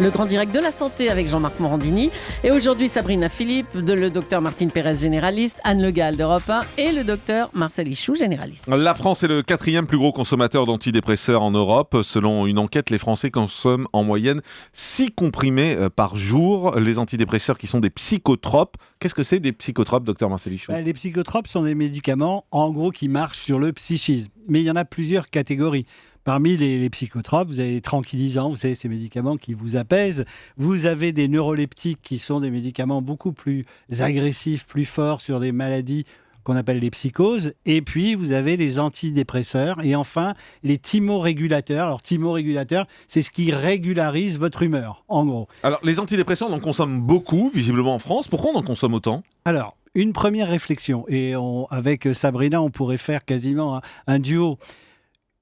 Le grand direct de la santé avec Jean-Marc Morandini. Et aujourd'hui, Sabrina Philippe, le docteur Martine Pérez, généraliste, Anne Le Gall d'Europe 1 et le docteur Marcel Ichou, généraliste. La France est le 4e plus gros consommateur d'antidépresseurs en Europe. Selon une enquête, les Français consomment en moyenne 6 comprimés par jour. Les antidépresseurs qui sont des psychotropes. Qu'est-ce que c'est des psychotropes, docteur Marcel Ichou ? Les psychotropes sont des médicaments, en gros, qui marchent sur le psychisme. Mais il y en a plusieurs catégories. Parmi les psychotropes, vous avez les tranquillisants, vous savez, ces médicaments qui vous apaisent. Vous avez des neuroleptiques qui sont des médicaments beaucoup plus agressifs, plus forts sur des maladies qu'on appelle les psychoses. Et puis, vous avez les antidépresseurs. Et enfin, les thymorégulateurs. Alors, thymorégulateurs, c'est ce qui régularise votre humeur, en gros. Alors, les antidépresseurs, on en consomme beaucoup, visiblement en France. Pourquoi on en consomme autant ? Alors, une première réflexion. Et avec Sabrina, on pourrait faire quasiment un duo.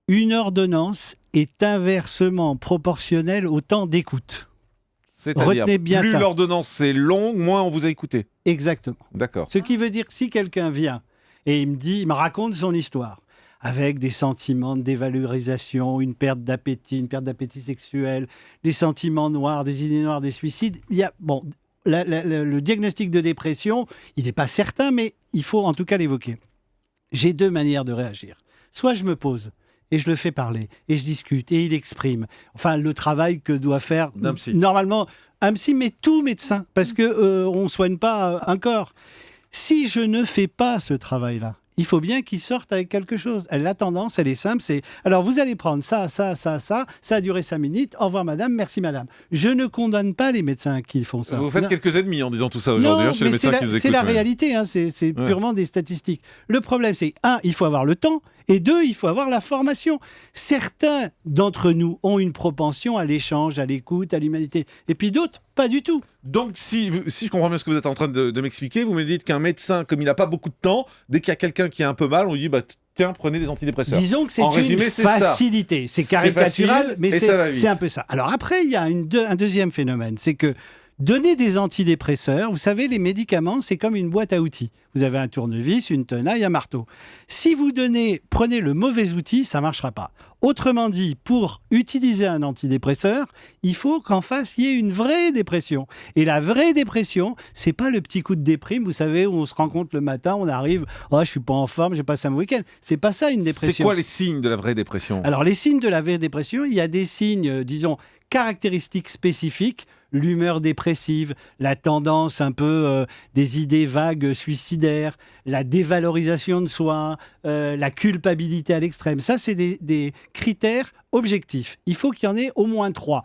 Une ordonnance est inversement proportionnelle au temps d'écoute. C'est-à-dire, retenez bien plus ça. l'ordonnance est longue, moins on vous a écouté. Exactement. D'accord. Ce qui veut dire que si quelqu'un vient et il me raconte son histoire, avec des sentiments de dévalorisation, une perte d'appétit sexuel, des sentiments noirs, des idées noires, des suicides, il y a, le diagnostic de dépression, il n'est pas certain, mais il faut en tout cas l'évoquer. J'ai 2 manières de réagir. Soit je me pose, et je le fais parler, et je discute, et il exprime. Enfin, le travail que doit faire normalement un psy, mais tout médecin, parce qu'on ne soigne pas un corps. Si je ne fais pas ce travail-là, il faut bien qu'il sorte avec quelque chose. La tendance, elle est simple, c'est « alors vous allez prendre ça a duré 5 minutes, au revoir madame, merci madame ». Je ne condamne pas les médecins qui font ça. Vous faites quelques ennemis en disant tout ça aujourd'hui, chez les médecins qui nous écoutent. C'est la réalité, c'est purement des statistiques. Le problème, c'est 1, il faut avoir le temps, et 2, il faut avoir la formation. Certains d'entre nous ont une propension à l'échange, à l'écoute, à l'humanité, et puis d'autres, pas du tout. Donc, si je comprends bien ce que vous êtes en train de m'expliquer, vous me dites qu'un médecin, comme il n'a pas beaucoup de temps, dès qu'il y a quelqu'un qui est un peu mal, on lui dit tiens, prenez des antidépresseurs. Disons que c'est résumé, une facilité. C'est caricatural, facile, mais c'est un peu ça. Alors après, il y a un deuxième phénomène, c'est que donner des antidépresseurs, vous savez, les médicaments, c'est comme une boîte à outils. Vous avez un tournevis, une tenaille, un marteau. Si vous prenez le mauvais outil, ça ne marchera pas. Autrement dit, pour utiliser un antidépresseur, il faut qu'en face, il y ait une vraie dépression. Et la vraie dépression, c'est pas le petit coup de déprime, vous savez, où on se rencontre le matin, on arrive, je suis pas en forme, j'ai passé un week-end. C'est pas ça une dépression. C'est quoi les signes de la vraie dépression ? Alors, les signes de la vraie dépression, il y a des signes, disons, caractéristiques spécifiques, l'humeur dépressive, la tendance un peu des idées vagues suicidaires, la dévalorisation de soi, la culpabilité à l'extrême. Ça, c'est des critères objectifs. Il faut qu'il y en ait au moins 3.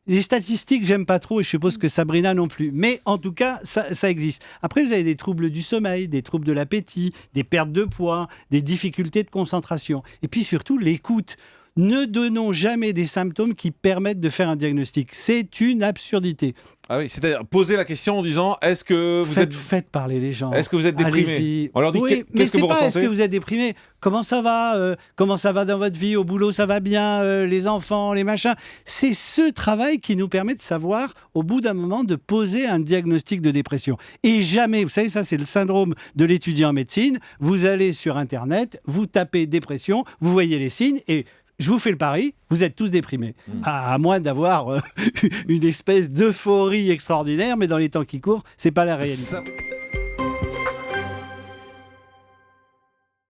Les statistiques, j'aime pas trop et je suppose que Sabrina non plus. Mais en tout cas, ça existe. Après, vous avez des troubles du sommeil, des troubles de l'appétit, des pertes de poids, des difficultés de concentration. Et puis surtout, l'écoute. Ne donnons jamais des symptômes qui permettent de faire un diagnostic. C'est une absurdité. Ah oui, c'est-à-dire poser la question en disant est-ce que vous faites parler les gens. Est-ce que vous êtes déprimé ? Allez-y. On leur dit oui, qu'est-ce que vous ressentez ? Est-ce que vous êtes déprimé ? Comment ça va ? Comment ça va dans votre vie ? Au boulot, ça va bien ? Les enfants, les machins ? C'est ce travail qui nous permet de savoir, au bout d'un moment, de poser un diagnostic de dépression. Et jamais, vous savez, ça c'est le syndrome de l'étudiant en médecine. Vous allez sur Internet, vous tapez dépression, vous voyez les signes et je vous fais le pari, vous êtes tous déprimés. À moins d'avoir une espèce d'euphorie extraordinaire, mais dans les temps qui courent, c'est pas la réalité.